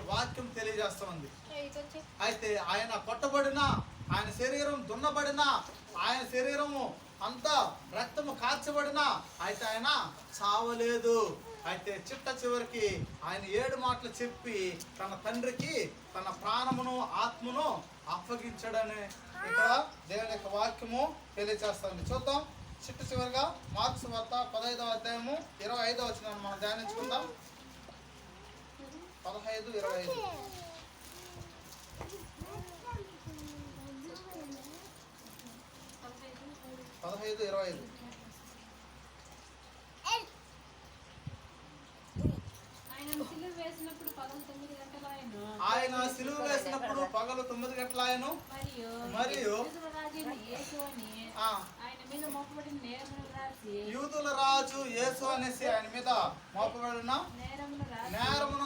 వాక్యం తెలియజేస్తుంది. అయితే ఆయన కొట్టబడిన, ఆయన శరీరం దున్నబడిన, ఆయన శరీరము అంతా రక్తము కార్చబడిన, అయితే ఆయన చావలేదు. అయితే చిట్ట చివరికి ఆయన 7 మాటలు చెప్పి తన తండ్రికి తన ప్రాణమును ఆత్మను అప్పగించడని ఇక్కడ దేవుని యొక్క వాక్యము తెలియజేస్తుంది. చూద్దాం చిట్ట చివరిగా మార్క్స్ వార్త 15వ అధ్యాయము 25వ వచనాన్ని మనం ధ్యానించుకుందాం. 15:25. ఆయన సిలువ వేసినప్పుడు పగలు 9 గంటలాయను. మరియు యూదుల రాజు యేసు అనేసి ఆయన మీద మోపబడిన నేరమును